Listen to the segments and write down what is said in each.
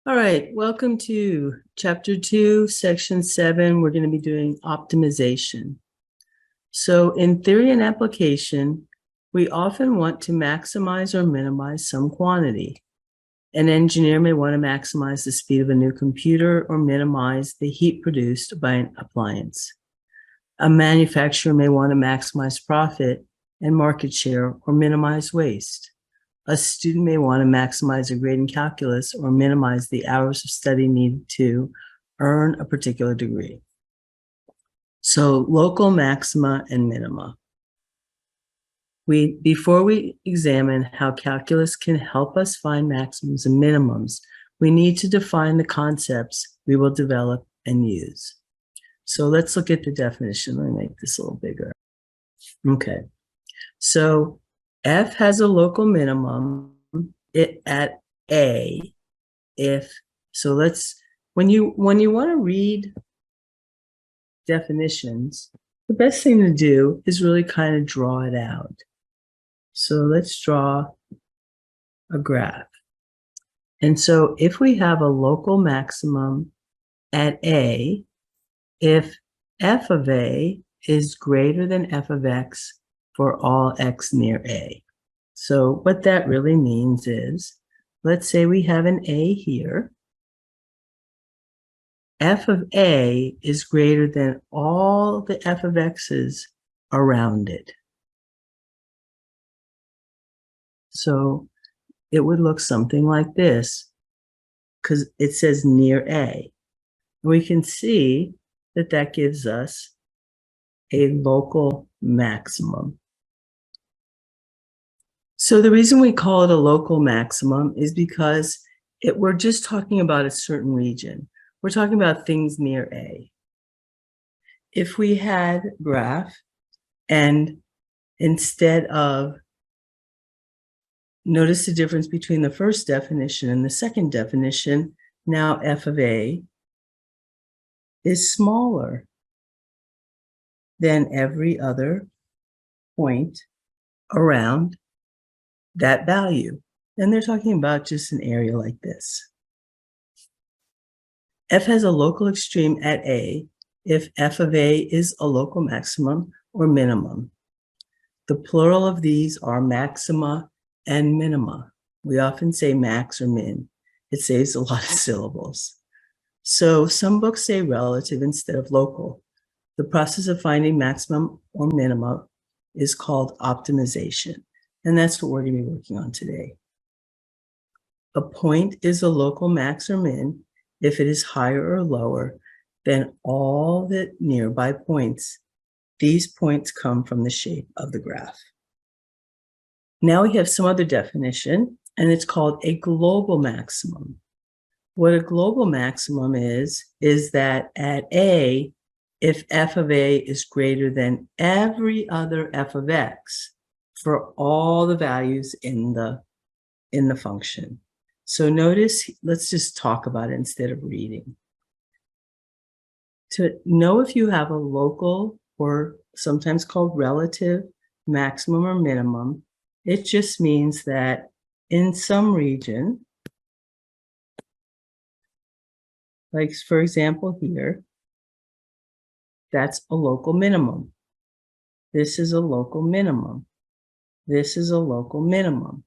All right, welcome to Chapter 2, Section 7. We're going to be doing optimization. So in theory and application, we often want to maximize or minimize some quantity. An engineer may want to maximize the speed of a new computer or minimize the heat produced by an appliance. A manufacturer may want to maximize profit and market share or minimize waste. A student may want to maximize a grade in calculus or minimize the hours of study needed to earn a particular degree. So local maxima and minima. Before we examine how calculus can help us find maximums and minimums, we need to define the concepts we will develop and use. So let's look at the definition. Let me make this a little bigger. Okay, so F has a local minimum at A if, so let's, when you want to read definitions, the best thing to do is really kind of draw it out. So let's draw a graph. And so if we have a local maximum at A, if f of A is greater than f of x for all x near A. So what that really means is, let's say we have an A here. F of A is greater than all the f of x's around it. So it would look something like this, because it says near A. We can see that that gives us a local maximum. So the reason we call it a local maximum is because we're just talking about a certain region. We're talking about things near A. If we had a graph and instead of, notice the difference between the first definition and the second definition, now f of A is smaller than every other point around that value. And they're talking about just an area like this. F has a local extreme at A if f of A is a local maximum or minimum. The plural of these are maxima and minima. We often say max or min. It saves a lot of syllables. So some books say relative instead of local. The process of finding maximum or minimum is called optimization. And that's what we're going to be working on today. A point is a local max or min if it is higher or lower than all the nearby points. These points come from the shape of the graph. Now we have some other definition, and it's called a global maximum. What a global maximum is that at A, if f of A is greater than every other f of x for all the values in the function. So notice, let's just talk about it instead of reading. To know if you have a local, or sometimes called relative, maximum or minimum, it just means that in some region, like for example here, that's a local minimum. This is a local minimum. This is a local minimum.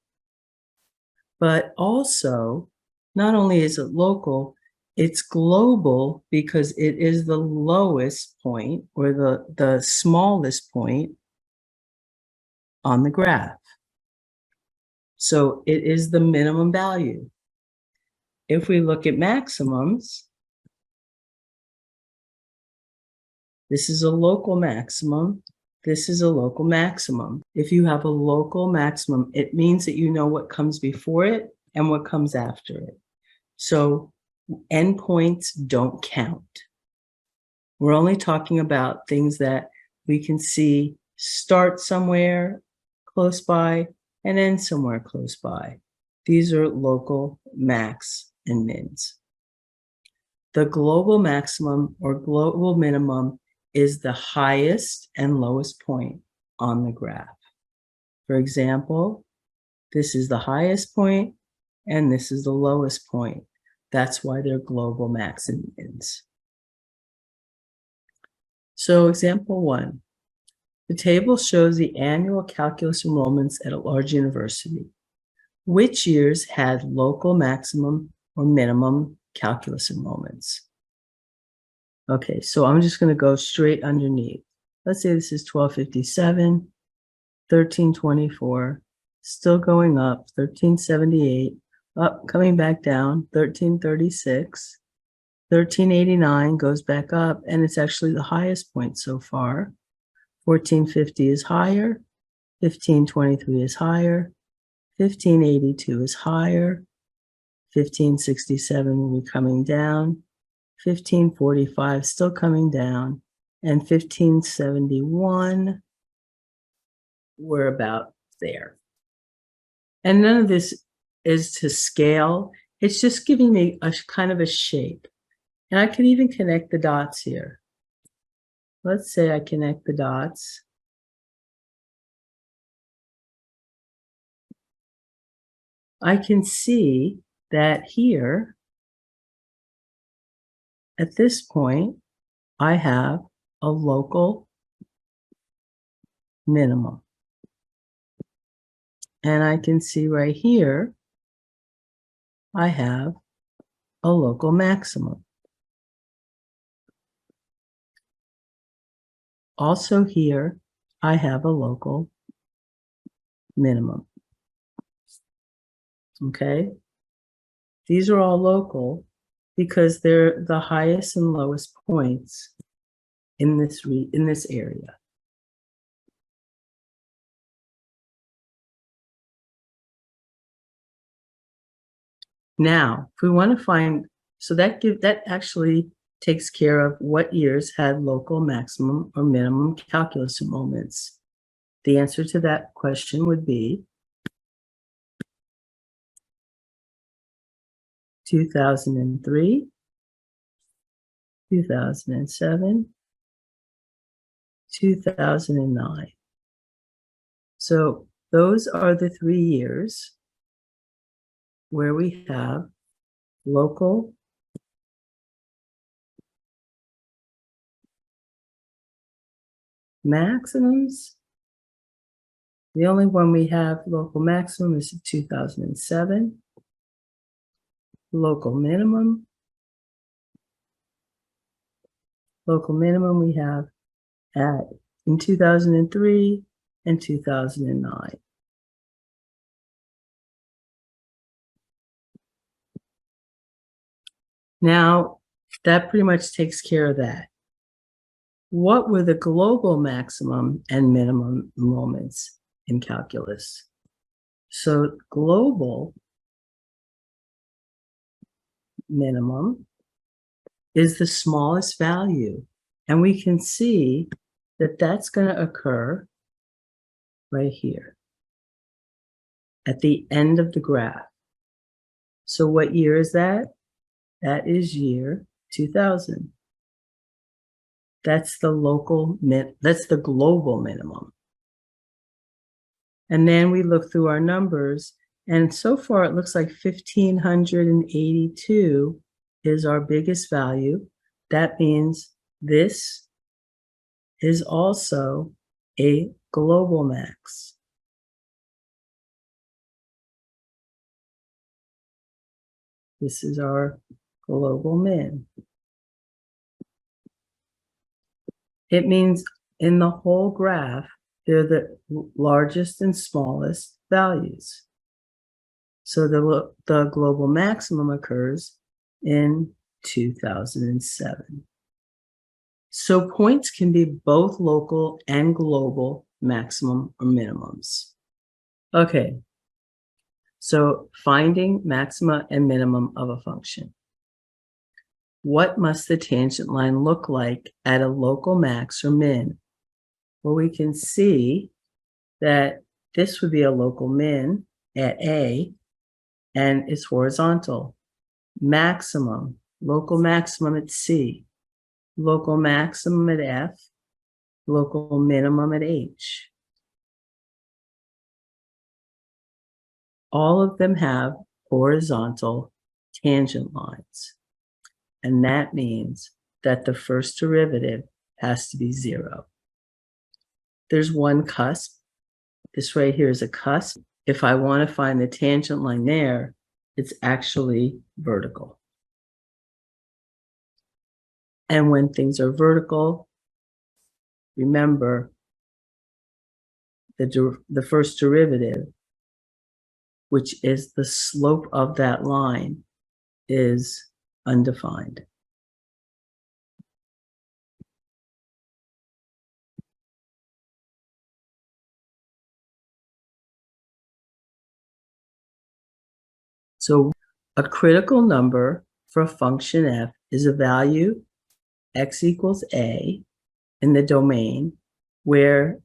But also, not only is it local, it's global because it is the lowest point or the smallest point on the graph. So it is the minimum value. If we look at maximums, this is a local maximum. This is a local maximum. If you have a local maximum, it means that you know what comes before it and what comes after it. So endpoints don't count. We're only talking about things that we can see start somewhere close by and end somewhere close by. These are local max and mins. The global maximum or global minimum is the highest and lowest point on the graph. For example, this is the highest point and this is the lowest point. That's why they're global max and mins. So example 1, the table shows the annual calculus enrollments at a large university. Which years had local maximum or minimum calculus enrollments? Okay, so I'm just going to go straight underneath. Let's say this is 1257, 1324, still going up, 1378, up, coming back down, 1336, 1389 goes back up, and it's actually the highest point so far. 1450 is higher, 1523 is higher, 1582 is higher, 1567 will be coming down, 1545 still coming down, and 1571, we're about there. And none of this is to scale. It's just giving me a kind of a shape. And I can even connect the dots here. Let's say I connect the dots. I can see that here, at this point, I have a local minimum. And I can see right here, I have a local maximum. Also here, I have a local minimum. Okay? These are all local because they're the highest and lowest points in this area. Now, if we want to find, so that actually takes care of what years had local maximum or minimum calculus enrollments. The answer to that question would be 2003, 2007, 2009. So those are the 3 years where we have local maximums. The only one we have local maximum is 2007. Local minimum. Local minimum we have in 2003 and 2009. Now, that pretty much takes care of that. What were the global maximum and minimum enrollments in calculus? So global minimum is the smallest value. And we can see that that's going to occur right here at the end of the graph. So what year is that? That is year 2000. That's the that's the global minimum. And then we look through our numbers, and so far it looks like 1582 is our biggest value. That means this is also a global max. This is our global min. It means in the whole graph, they're the largest and smallest values. So the global maximum occurs in 2007. So points can be both local and global maximum or minimums. Okay, so finding maxima and minimum of a function. What must the tangent line look like at a local max or min? Well, we can see that this would be a local min at A, and it's horizontal. Maximum, local maximum at C, local maximum at F, local minimum at H. All of them have horizontal tangent lines. And that means that the first derivative has to be 0. There's one cusp. This right here is a cusp. If I want to find the tangent line there, it's actually vertical. And when things are vertical, remember the first derivative, which is the slope of that line, is undefined. So a critical number for a function f is a value x equals a in the domain where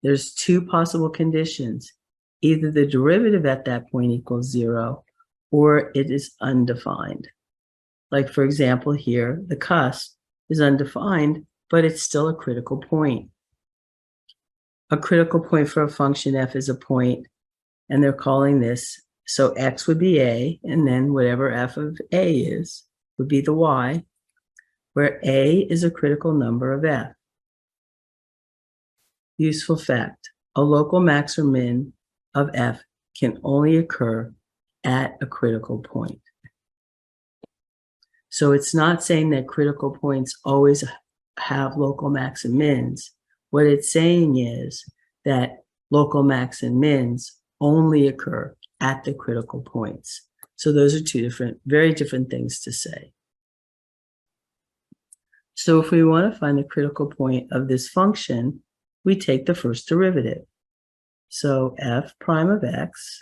there's two possible conditions. Either the derivative at that point equals 0 or it is undefined. Like for example here, the cusp is undefined, but it's still a critical point. A critical point for a function f is a point, and they're calling this, so x would be a, and then whatever f of a is would be the y, where a is a critical number of f. Useful fact, a local max or min of f can only occur at a critical point. So it's not saying that critical points always have local max and mins. What it's saying is that local max and mins only occur at the critical points. So those are two very different things to say. So if we want to find the critical point of this function, we take the first derivative. So f prime of x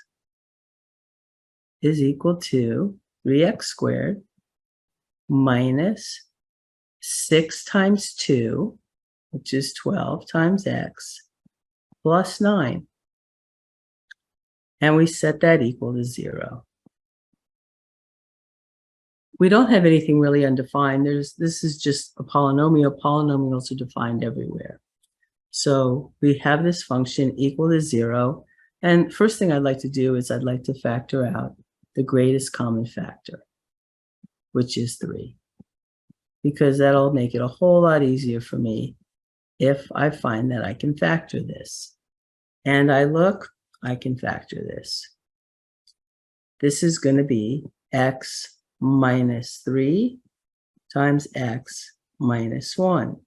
is equal to 3x squared minus 6 times 2, which is 12 times x, plus 9. And we set that equal to 0. We don't have anything really undefined. This is just a polynomial. Polynomials are defined everywhere. So we have this function equal to 0. And first thing I'd like to do is I'd like to factor out the greatest common factor, which is 3. Because that'll make it a whole lot easier for me if I find that I can factor this. And I look, I can factor this. This is going to be x minus 3 times x minus 1.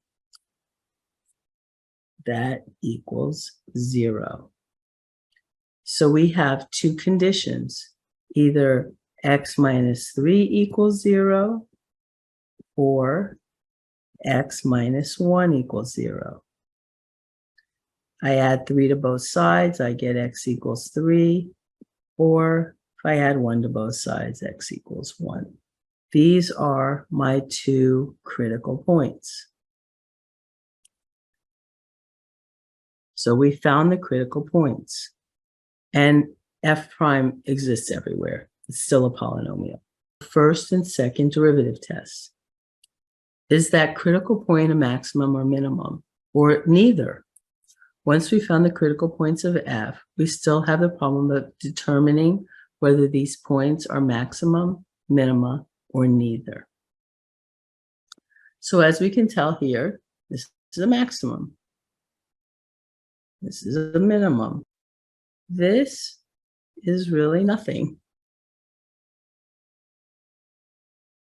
That equals 0. So we have two conditions. Either x minus 3 equals 0 or x minus 1 equals 0. I add 3 to both sides, I get x equals 3, or if I add 1 to both sides, x equals 1. These are my two critical points. So we found the critical points, and f prime exists everywhere. It's still a polynomial. First and second derivative tests. Is that critical point a maximum or minimum, or neither? Once we found the critical points of f, we still have the problem of determining whether these points are maximum, minima, or neither. So as we can tell here, this is a maximum. This is a minimum. This is really nothing.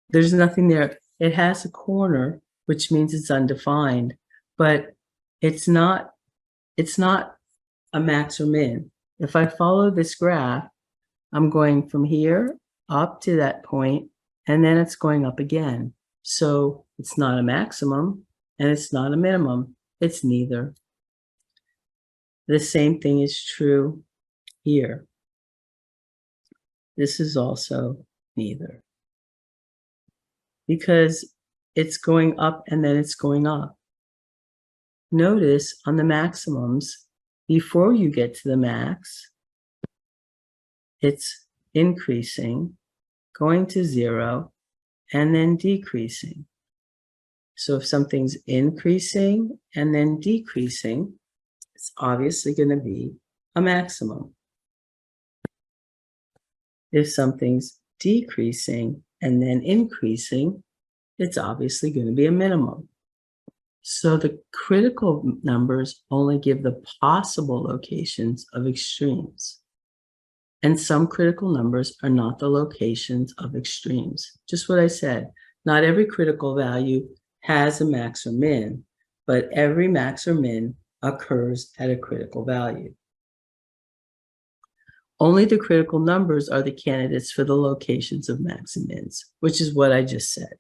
There's nothing there. It has a corner, which means it's undefined, but it's not a max or min. If I follow this graph, I'm going from here up to that point, and then it's going up again. So it's not a maximum, and it's not a minimum. It's neither. The same thing is true here. This is also neither. Because it's going up and then it's going up. Notice on the maximums, before you get to the max, it's increasing, going to 0, and then decreasing. So if something's increasing and then decreasing, it's obviously going to be a maximum. If something's decreasing and then increasing, it's obviously going to be a minimum. So the critical numbers only give the possible locations of extremes. And some critical numbers are not the locations of extremes. Just what I said, not every critical value has a max or min, but every max or min occurs at a critical value. Only the critical numbers are the candidates for the locations of max and mins, which is what I just said.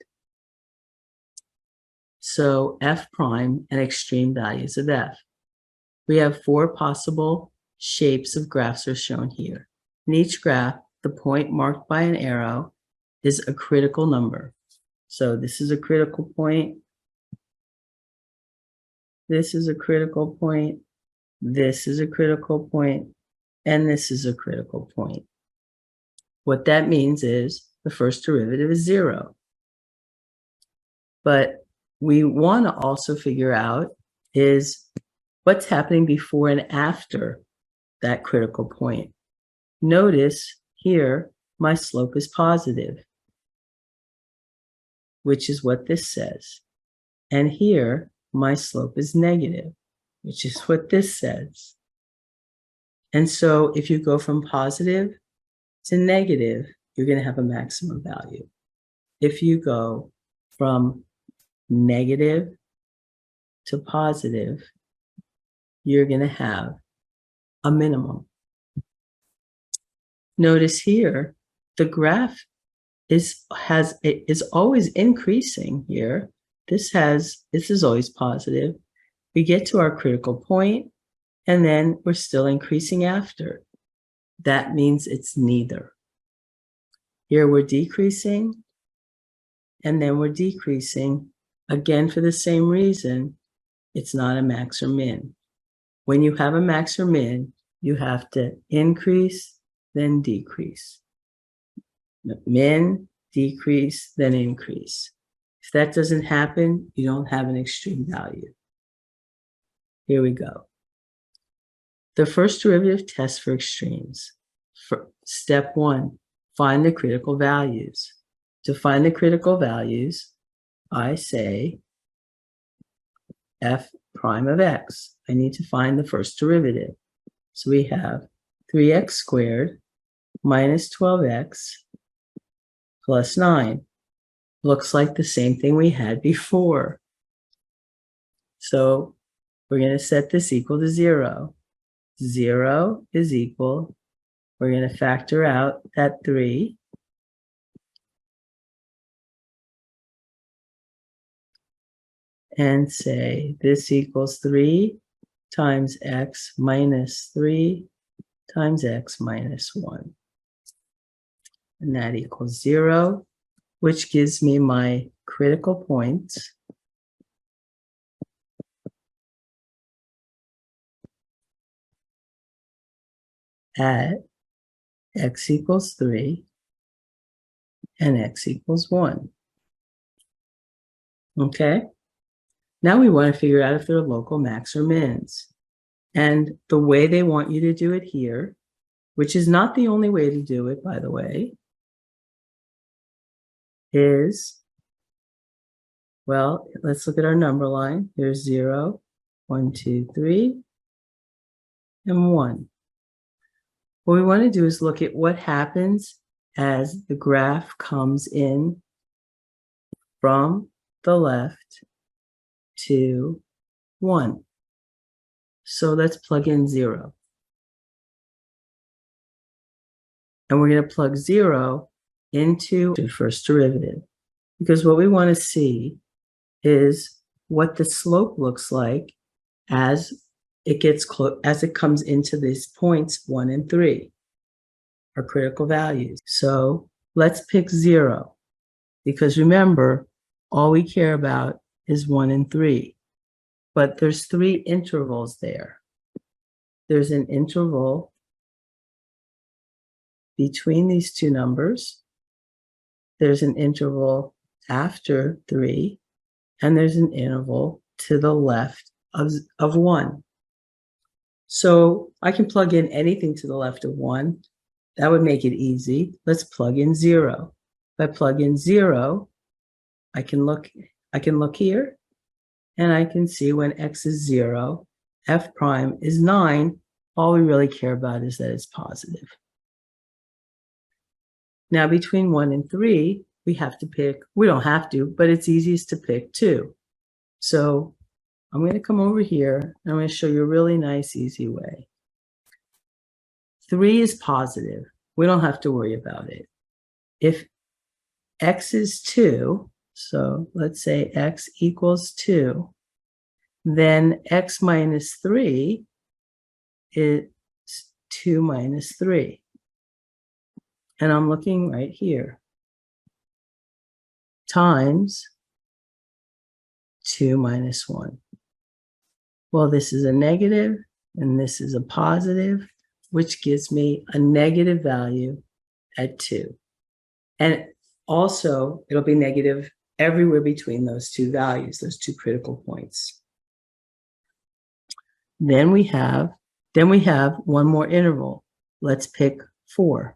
So f prime and extreme values of f. We have 4 possible shapes of graphs are shown here. In each graph, the point marked by an arrow is a critical number. So this is a critical point. This is a critical point. This is a critical point. And this is a critical point. What that means is the first derivative is 0. But we want to also figure out is what's happening before and after that critical point. Notice here, my slope is positive, which is what this says. And here, my slope is negative, which is what this says. And so if you go from positive to negative, you're going to have a maximum value. If you go from negative to positive, you're going to have a minimum. Notice here, the graph is always increasing here. This is always positive. We get to our critical point, and then we're still increasing after. That means it's neither. Here we're decreasing, and then we're decreasing. Again, for the same reason, it's not a max or min. When you have a max or min, you have to increase, then decrease. Min, decrease, then increase. If that doesn't happen, you don't have an extreme value. Here we go. The first derivative test for extremes. For step 1, find the critical values. To find the critical values, I say f prime of x. I need to find the first derivative. So we have 3x squared minus 12x plus 9. Looks like the same thing we had before. So we're going to set this equal to 0. 0 is equal. We're going to factor out that 3. And say this equals 3 times x minus 3 times x minus 1. And that equals 0, which gives me my critical points at x equals 3 and x equals 1. Okay? Now we want to figure out if they're local max or mins. And the way they want you to do it here, which is not the only way to do it, by the way, is, well, let's look at our number line. There's 0, 1, 2, 3, and 1. What we want to do is look at what happens as the graph comes in from the left to 1. So let's plug in 0. And we're going to plug 0 into the first derivative, because what we want to see is what the slope looks like as it gets as it comes into these points 1 and 3, our critical values. So let's pick 0, because remember, all we care about is 1 and 3. But there's 3 intervals there. There's an interval between these two numbers. There's an interval after 3, and there's an interval to the left of 1. So I can plug in anything to the left of 1. That would make it easy. Let's plug in 0. If I plug in 0, I can look here, and I can see when x is 0, f prime is 9. All we really care about is that it's positive. Now, between 1 and 3, we have to pick, we don't have to, but it's easiest to pick 2. So I'm going to come over here, and I'm going to show you a really nice, easy way. 3 is positive. We don't have to worry about it. If x is 2, so let's say x equals 2, then x minus 3 is 2 minus 3. And I'm looking right here. Times 2 minus 1. Well, this is a negative, and this is a positive, which gives me a negative value at 2. And also, it'll be negative everywhere between those two values, those two critical points. Then we have one more interval. Let's pick 4,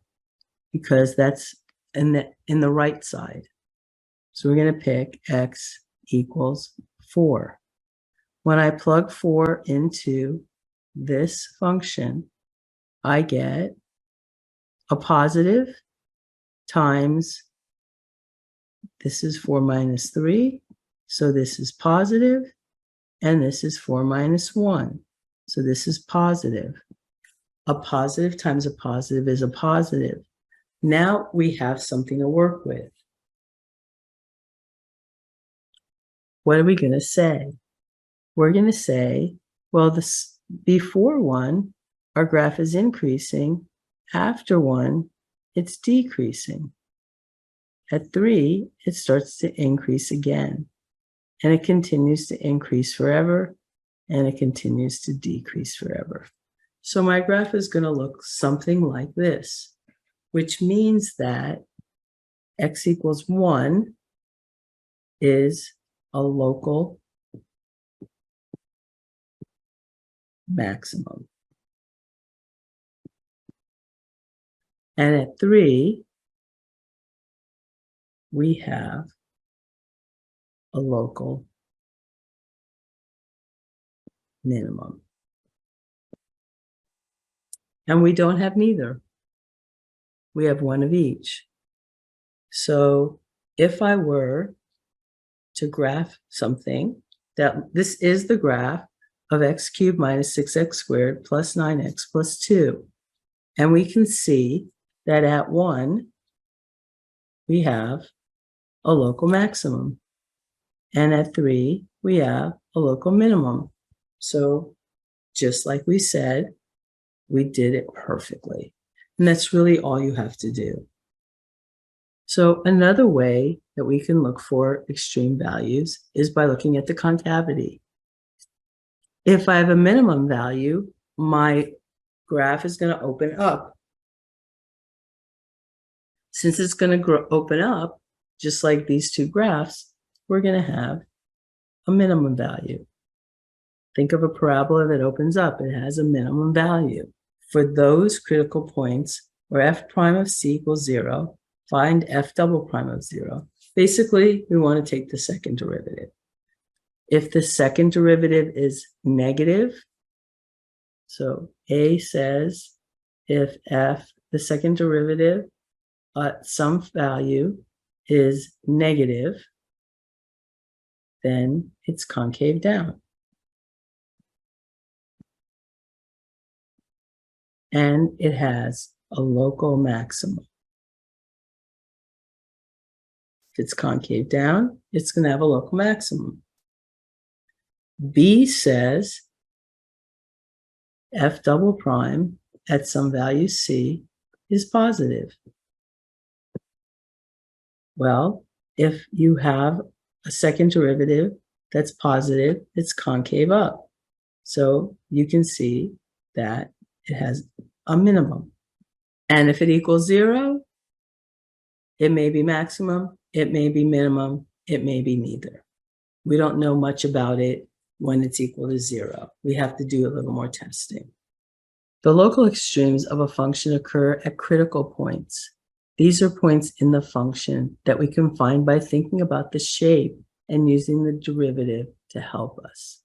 because that's in the right side. So we're going to pick x equals 4. When I plug 4 into this function, I get a positive times, this is 4 minus 3, so this is positive, and this is 4 minus 1, so this is positive. A positive times a positive is a positive. Now we have something to work with. What are we going to say? We're going to say, well, this before 1, our graph is increasing. After 1, it's decreasing. At 3, it starts to increase again. And it continues to increase forever, and it continues to decrease forever. So my graph is going to look something like this, which means that x equals 1 is a local maximum. And at 3, we have a local minimum. And we don't have neither. We have one of each. So if I were to graph something, that this is the graph of x cubed minus 6x squared plus 9x plus 2. And we can see that at 1, we have a local maximum. And at 3, we have a local minimum. So just like we said, we did it perfectly. And that's really all you have to do. So another way that we can look for extreme values is by looking at the concavity. If I have a minimum value, my graph is going to open up. Since it's going to open up, just like these two graphs, we're going to have a minimum value. Think of a parabola that opens up. It has a minimum value. For those critical points where f prime of c equals 0, find f double prime of 0. Basically, we want to take the second derivative. If the second derivative is negative, so A says if f, the second derivative at some value is negative, then it's concave down. And it has a local maximum. If it's concave down, it's going to have a local maximum. B says f double prime at some value c is positive. Well, if you have a second derivative that's positive, it's concave up. So you can see that it has a minimum. And if it equals 0, it may be maximum, it may be minimum, it may be neither. We don't know much about it when it's equal to 0. We have to do a little more testing. The local extremes of a function occur at critical points. These are points in the function that we can find by thinking about the shape and using the derivative to help us.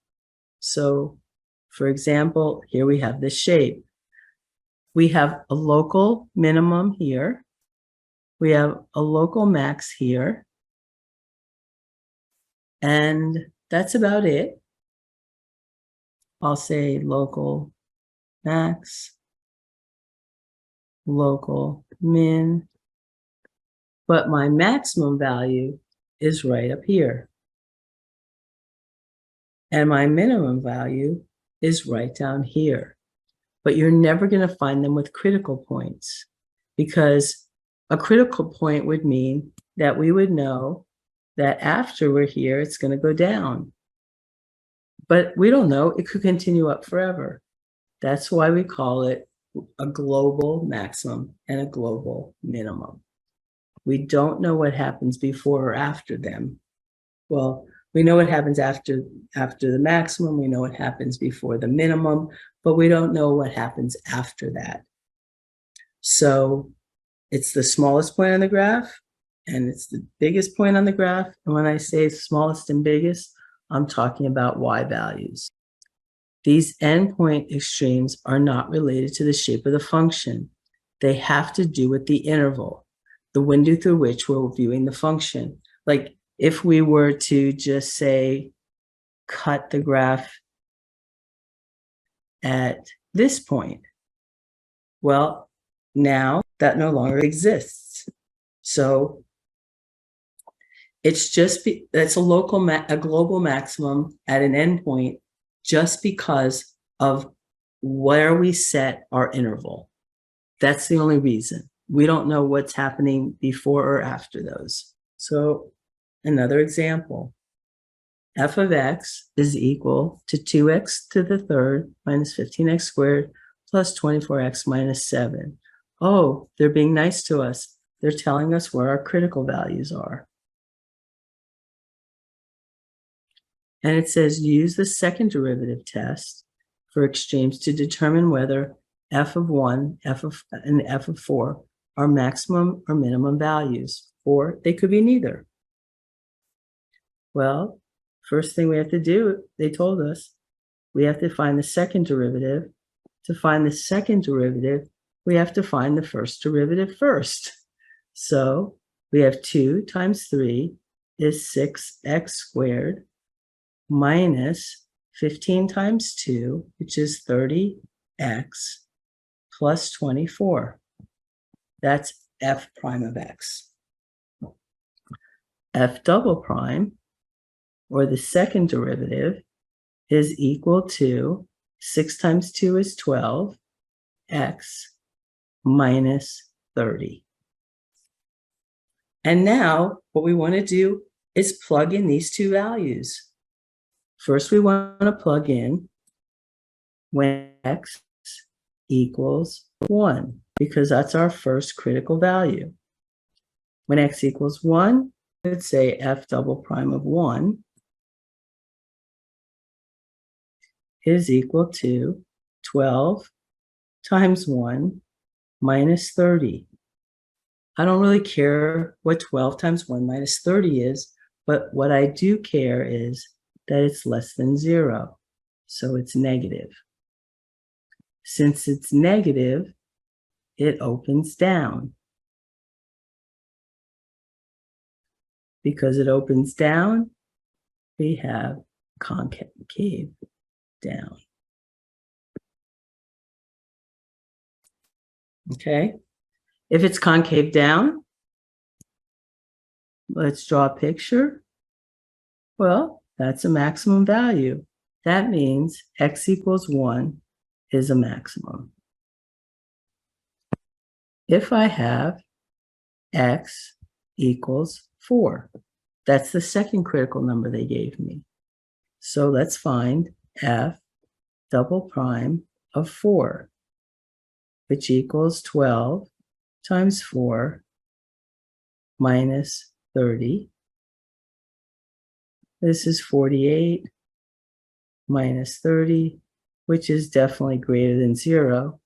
So, for example, here we have the shape. We have a local minimum here. We have a local max here. And that's about it. I'll say local max, local min, but my maximum value is right up here. And my minimum value is right down here. But you're never going to find them with critical points, because a critical point would mean that we would know that after we're here, it's going to go down. But we don't know. It could continue up forever. That's why we call it a global maximum and a global minimum. We don't know what happens before or after them. Well, we know what happens after the maximum. We know what happens before the minimum, but we don't know what happens after that. So it's the smallest point on the graph, and it's the biggest point on the graph. And when I say smallest and biggest, I'm talking about y values. These endpoint extremes are not related to the shape of the function. They have to do with the interval, the window through which we're viewing the function. Like if we were to just say, cut the graph at this point, well, now that no longer exists. So it's just, that's a global maximum at an endpoint just because of where we set our interval. That's the only reason. We don't know what's happening before or after those. So another example, f of x is equal to 2x to the third minus 15x squared plus 24x minus 7. Oh, they're being nice to us. They're telling us where our critical values are. And it says use the second derivative test for extremes to determine whether f of 1 and f of 4 are maximum or minimum values, or they could be neither. Well, first thing we have to do, they told us, we have to find the second derivative. To find the second derivative, we have to find the first derivative first. So we have 2 times 3 is 6x squared minus 15 times 2, which is 30x plus 24. That's f prime of x. F double prime, or the second derivative, is equal to 6 times 2 is 12, x minus 30. And now what we want to do is plug in these two values. First, we want to plug in when x equals 1, because that's our first critical value. When x equals 1, let's say f double prime of 1 is equal to 12 times 1 minus 30. I don't really care what 12 times 1 minus 30 is, but what I do care is that it's less than 0, so it's negative. Since it's negative, it opens down. Because it opens down, we have concave down. Okay, if it's concave down, let's draw a picture. Well, that's a maximum value. That means x equals 1 is a maximum. If I have x equals 4, that's the second critical number they gave me. So let's find f double prime of 4, which equals 12 times 4 minus 30. This is 48 minus 30, which is definitely greater than 0.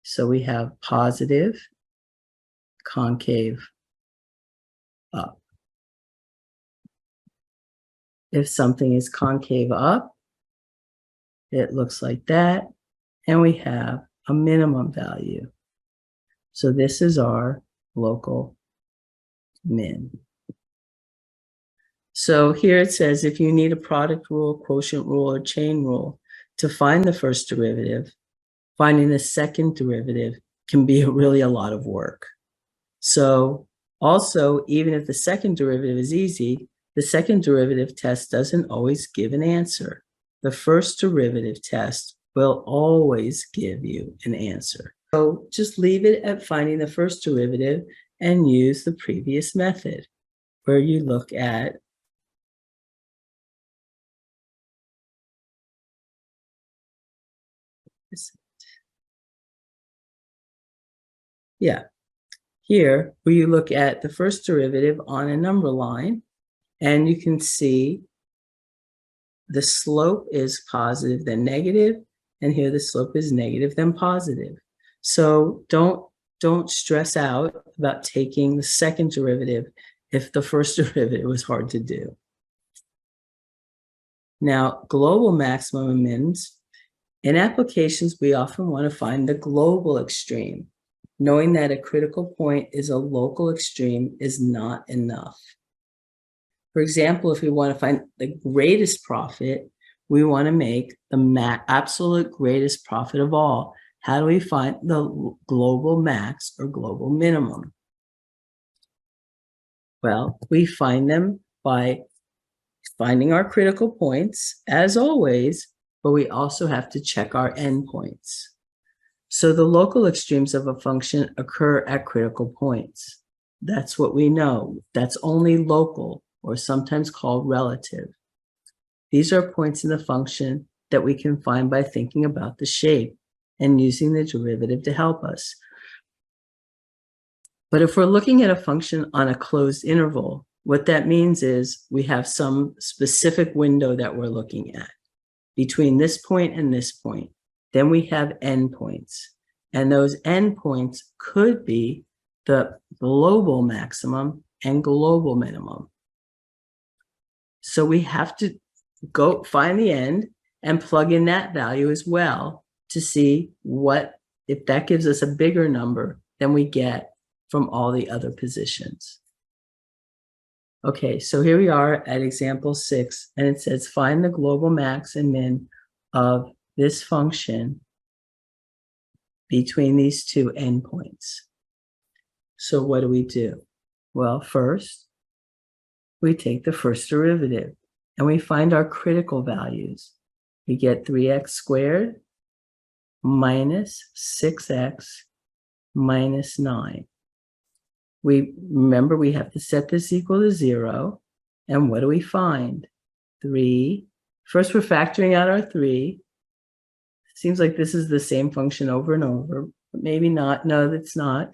So we have positive, concave, up. If something is concave up, it looks like that, and we have a minimum value. So this is our local min. So here it says if you need a product rule, quotient rule, or chain rule to find the first derivative, finding the second derivative can be really a lot of work. So also, even if the second derivative is easy, the second derivative test doesn't always give an answer. The first derivative test will always give you an answer. So just leave it at finding the first derivative and use the previous method, where you look at here where you look at the first derivative on a number line, and you can see the slope is positive then negative, and here the slope is negative then positive. So don't stress out about taking the second derivative if the first derivative was hard to do. Now, global maximum and mins. In applications, we often want to find the global extreme. Knowing that a critical point is a local extreme is not enough. For example, if we want to find the greatest profit, we want to make the absolute greatest profit of all. How do we find the global max or global minimum? Well, we find them by finding our critical points, as always, but we also have to check our endpoints. So the local extremes of a function occur at critical points. That's what we know. That's only local, or sometimes called relative. These are points in the function that we can find by thinking about the shape and using the derivative to help us. But if we're looking at a function on a closed interval, what that means is we have some specific window that we're looking at between this point and this point. Then we have endpoints, and those endpoints could be the global maximum and global minimum. So we have to go find the end and plug in that value as well to see what, if that gives us a bigger number than we get from all the other positions. Okay, so here we are at example 6, and it says find the global max and min of this function between these two endpoints. So what do? Well, first, we take the first derivative and we find our critical values. We get 3x squared minus 6x minus 9. We remember we have to set this equal to 0. And what do we find? 3. First, we're factoring out our 3. Seems like this is the same function over and over, but maybe not. No, that's not.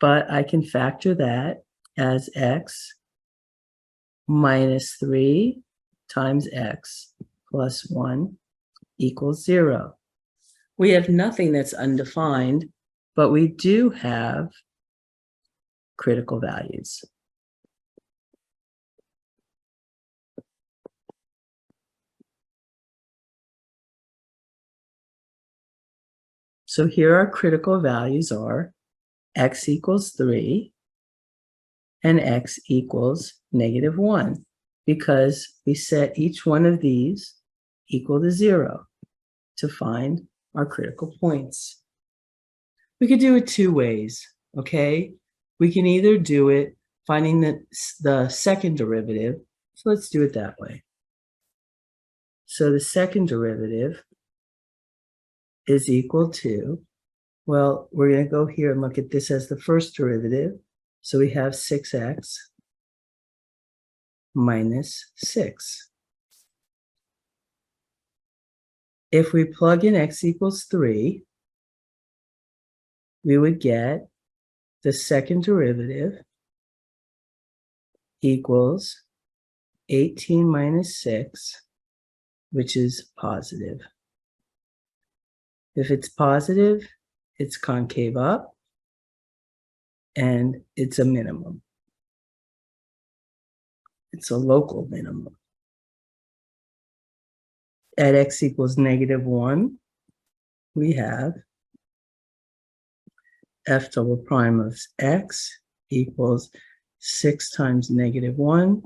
But I can factor that as x minus 3 times x plus 1 equals 0. We have nothing that's undefined, but we do have critical values. So here our critical values are x equals 3 and x equals negative 1, because we set each one of these equal to 0 to find our critical points. We could do it two ways, okay? We can either do it finding the second derivative. So let's do it that way. So the second derivative is equal to, well, we're going to go here and look at this as the first derivative. So we have 6x minus 6. If we plug in x equals 3, we would get the second derivative equals 18 minus 6 which is positive. If it's positive, it's concave up, and it's a minimum. It's a local minimum. At x equals -1, we have f double prime of x equals 6 times -1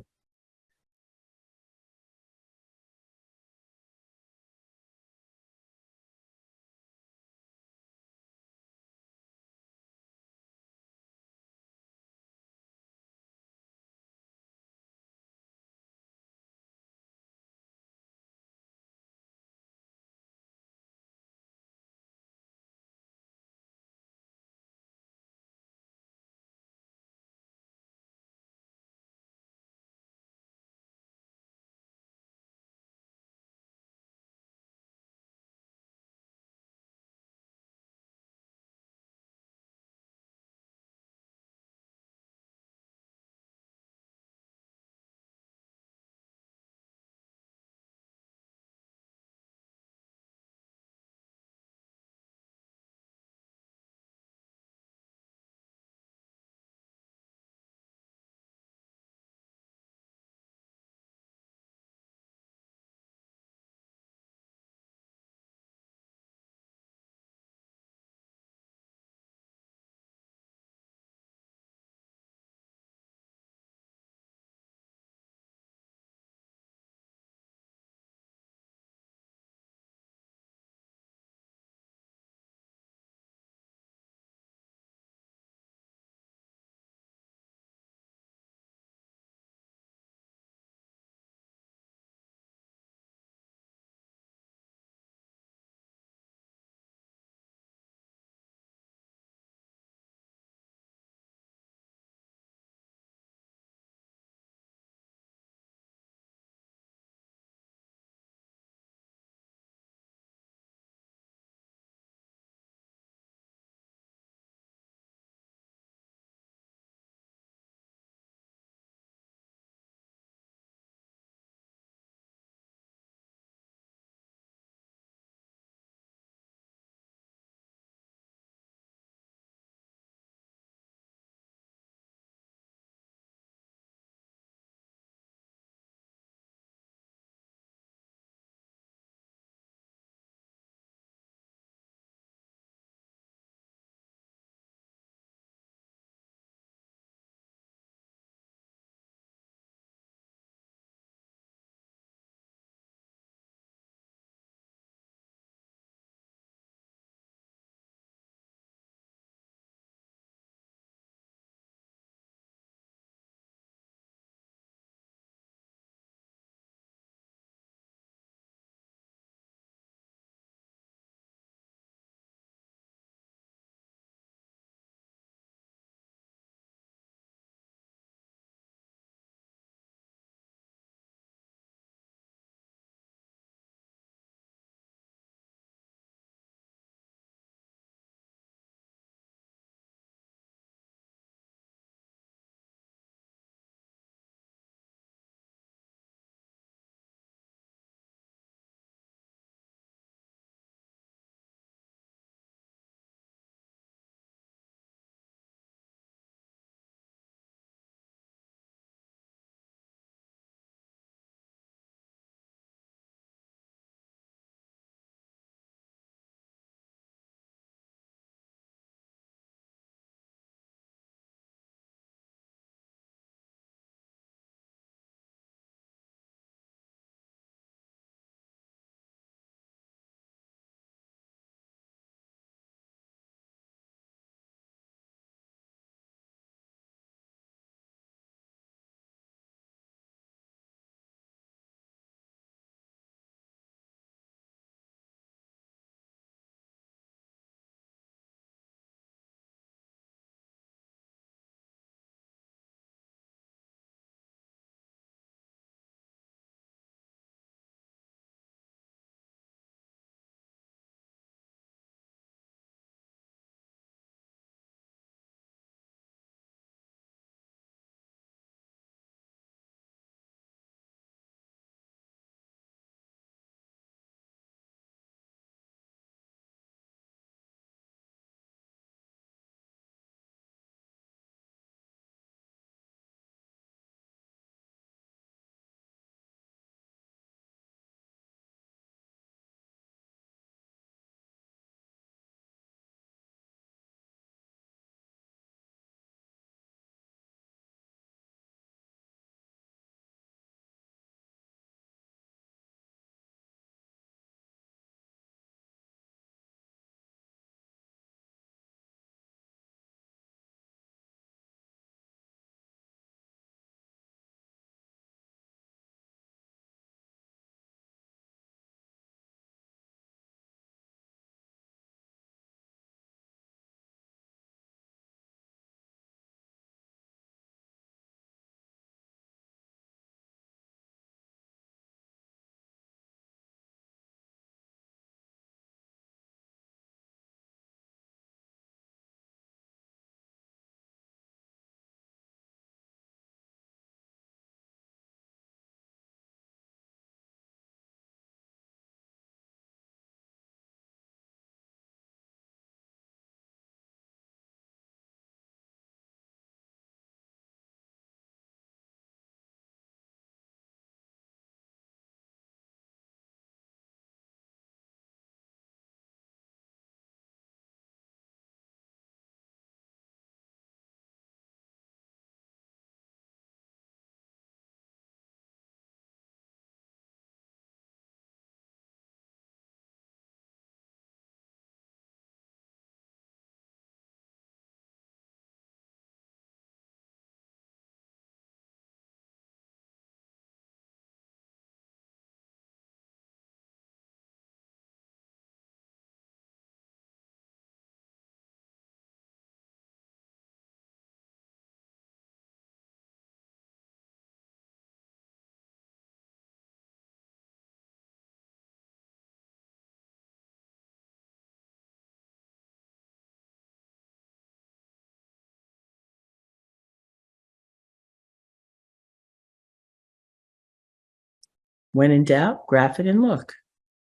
When in doubt, graph it and look.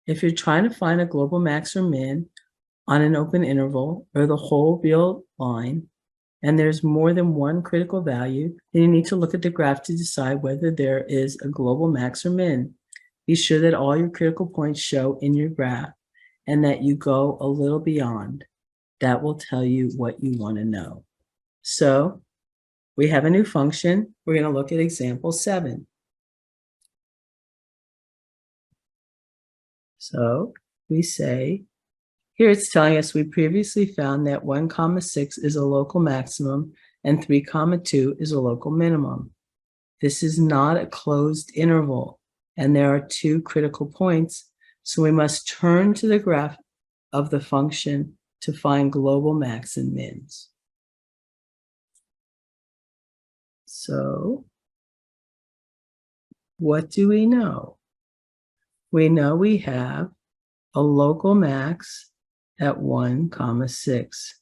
If you're trying to find a global max or min on an open interval or the whole real line, and there's more than one critical value, then you need to look at the graph to decide whether there is a global max or min. Be sure that all your critical points show in your graph and that you go a little beyond. That will tell you what you want to know. So we have a new function. We're going to look at example 7. So we say, here it's telling us we previously found that 1, 6 is a local maximum and 3, 2 is a local minimum. This is not a closed interval, and there are 2 critical points, so we must turn to the graph of the function to find global max and mins. So what do we know? We know we have a local max at 1, 6.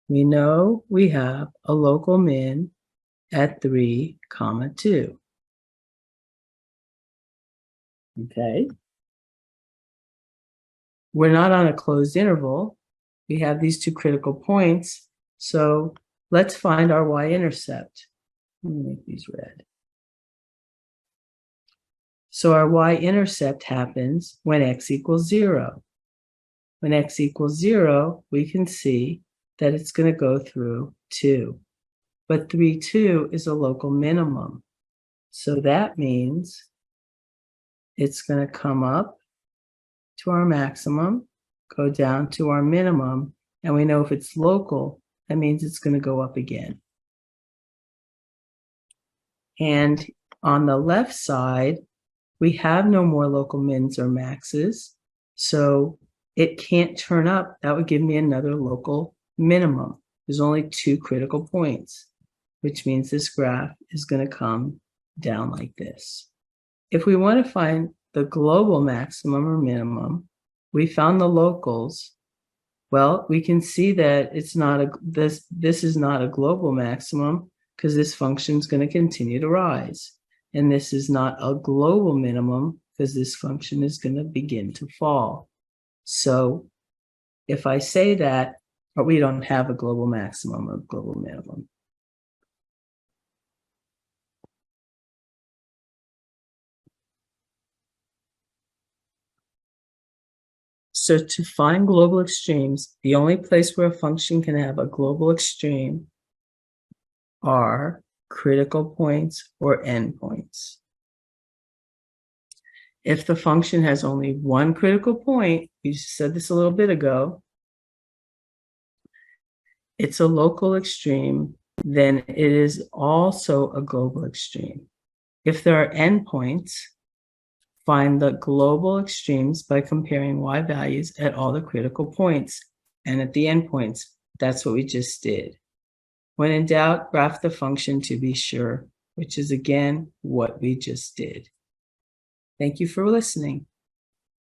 We know we have a local min at 3, 2. Okay. We're not on a closed interval. We have these 2 critical points. So let's find our y-intercept. Let me make these red. So our y-intercept happens when x equals 0. When x equals 0, we can see that it's going to go through 2. But 3, 2 is a local minimum. So that means it's going to come up to our maximum, go down to our minimum, and we know if it's local, that means it's going to go up again. And on the left side, we have no more local mins or maxes, so it can't turn up. That would give me another local minimum. There's only 2 critical points, which means this graph is going to come down like this. If we want to find the global maximum or minimum, we found the locals. Well, we can see that it's not this is not a global maximum because this function is going to continue to rise. And this is not a global minimum because this function is going to begin to fall. So if I say that, but we don't have a global maximum or global minimum. So to find global extremes, the only place where a function can have a global extreme are critical points or endpoints. If the function has only one critical point, we said this a little bit ago, it's a local extreme, then it is also a global extreme. If there are endpoints, find the global extremes by comparing y values at all the critical points and at the endpoints. That's what we just did. When in doubt, graph the function to be sure, which is again what we just did. Thank you for listening.